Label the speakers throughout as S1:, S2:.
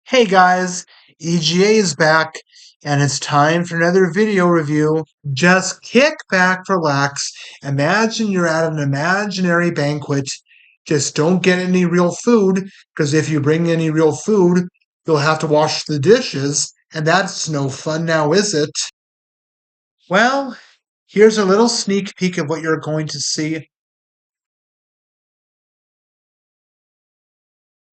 S1: Hey guys, EGA is back and it's time for another video review. Just kick back, relax. Imagine you're at an imaginary banquet. Just don't get any real food because if you bring any real food, you'll have to wash the dishes, and that's no fun now, is it? Well, here's a little sneak peek of what you're going to see.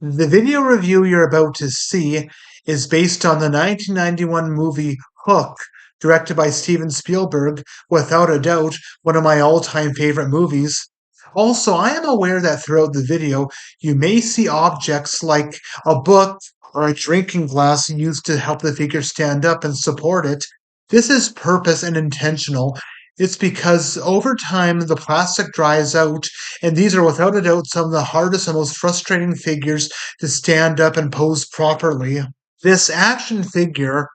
S1: The video review you're about to see is based on the 1991 movie Hook, directed by Steven Spielberg, without a doubt one of my all-time favorite movies. Also, I am aware that throughout the video you may see objects like a book or a drinking glass used to help the figure stand up and support it. This is purpose and intentional. It's because over time the plastic dries out, and these are without a doubt some of the hardest and most frustrating figures to stand up and pose properly. This action figure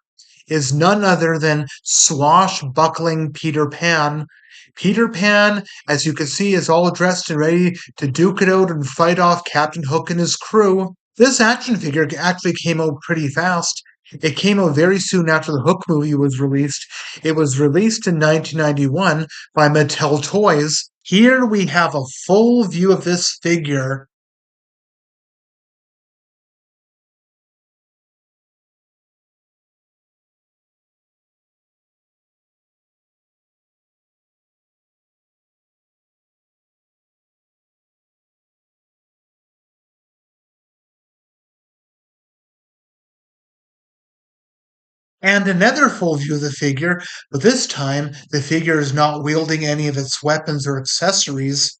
S1: is none other than Swashbuckling Peter Pan. Peter Pan, as you can see, is all dressed and ready to duke it out and fight off Captain Hook and his crew. This action figure actually came out pretty fast. It came out very soon after the Hook movie was released. It was released in 1991 by Mattel Toys. Here we have a full view of this figure. And another full view of the figure, but this time the figure is not wielding any of its weapons or accessories.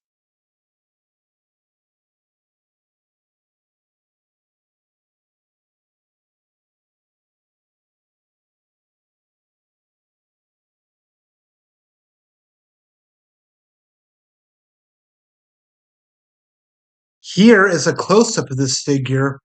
S1: Here is a close up of this figure.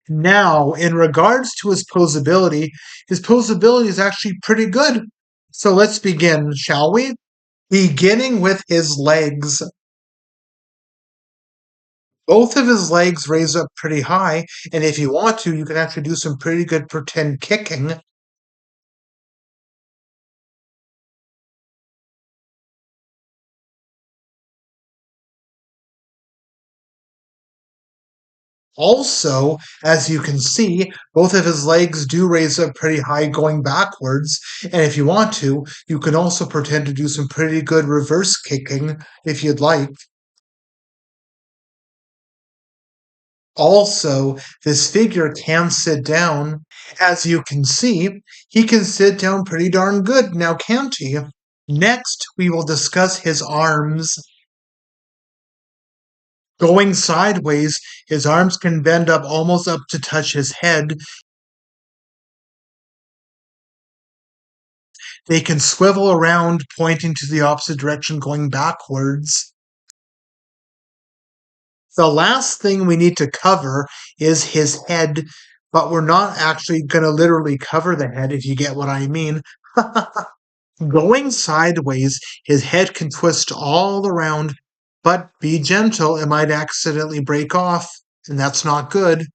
S1: Now, in regards to his posability is actually pretty good. So let's begin, shall we? Beginning with his legs. Both of his legs raise up pretty high, and if you want to, you can actually do some pretty good pretend kicking. Also, as you can see, both of his legs do raise up pretty high going backwards, and if you want to, you can also pretend to do some pretty good reverse kicking if you'd like. Also, this figure can sit down. As you can see, he can sit down pretty darn good now, can't he? Next, we will discuss his arms. Going sideways, his arms can bend up almost up to touch his head. They can swivel around, pointing to the opposite direction, going backwards. The last thing we need to cover is his head, but we're not actually going to literally cover the head, if you get what I mean. Going sideways, his head can twist all around, but be gentle, it might accidentally break off, and that's not good.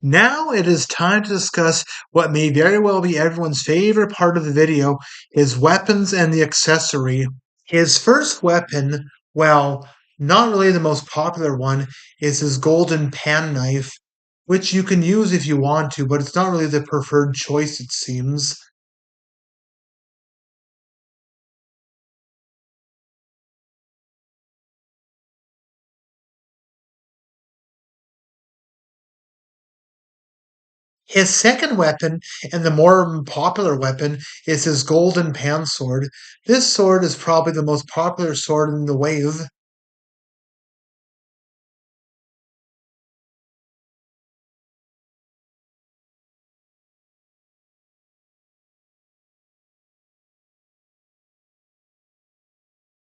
S1: Now it is time to discuss what may very well be everyone's favorite part of the video, his weapons and the accessory. His first weapon, well, Not really the most popular one is his golden pan knife, which you can use if you want to, but it's not really the preferred choice, it seems. His second weapon, and the more popular weapon, is his golden pan sword. This sword is probably the most popular sword in the wave.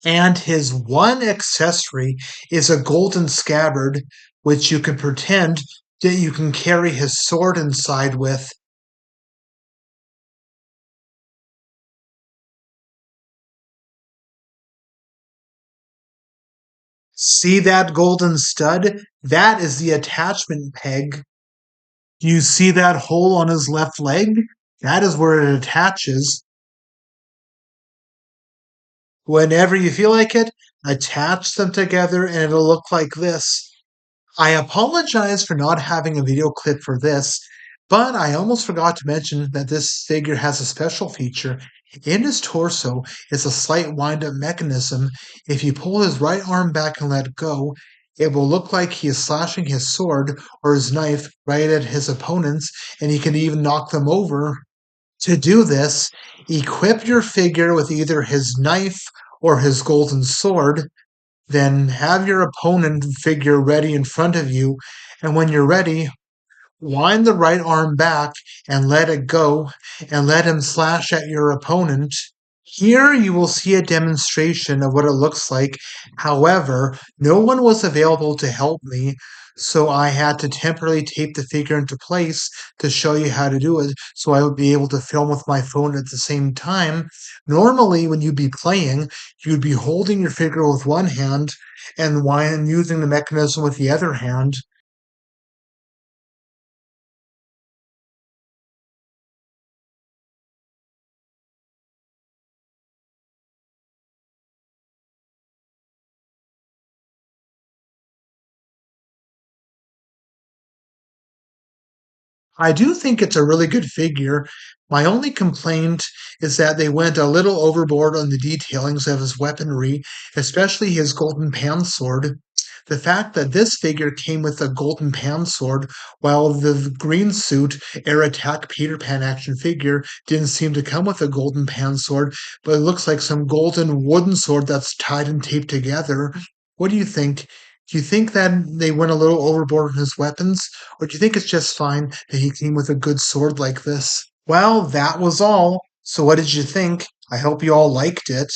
S1: And his one accessory is a golden scabbard, which you can pretend that you can carry his sword inside with. See that golden stud? That is the attachment peg. Do you see that hole on his left leg? That is where it attaches. Whenever you feel like it, attach them together and it'll look like this. I apologize for not having a video clip for this, but I almost forgot to mention that this figure has a special feature. In his torso is a slight wind up mechanism. If you pull his right arm back and let go, it will look like he is slashing his sword or his knife right at his opponents, and he can even knock them over. To do this, equip your figure with either his knife or his golden sword, then have your opponent figure ready in front of you, and when you're ready, wind the right arm back and let it go, and let him slash at your opponent. Here you will see a demonstration of what it looks like. However, no one was available to help me, so I had to temporarily tape the figure into place to show you how to do it so I would be able to film with my phone at the same time. Normally, when you'd be playing, you'd be holding your figure with one hand and using the mechanism with the other hand. I do think it's a really good figure. My only complaint is that they went a little overboard on the detailings of his weaponry, especially his golden pan sword. The fact that this figure came with a golden pan sword, while the green suit Air Attack Peter Pan action figure didn't seem to come with a golden pan sword, but it looks like some golden wooden sword that's tied and taped together. What do you think? Do you think that they went a little overboard on his weapons? Or do you think it's just fine that he came with a good sword like this? Well, that was all. So, what did you think? I hope you all liked it.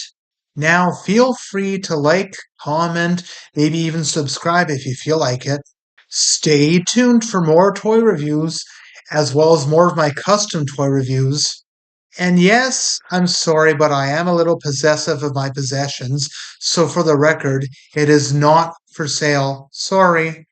S1: Now, feel free to like, comment, maybe even subscribe if you feel like it. Stay tuned for more toy reviews, as well as more of my custom toy reviews. And yes, I'm sorry, but I am a little possessive of my possessions, so for the record, it is not for sale. Sorry.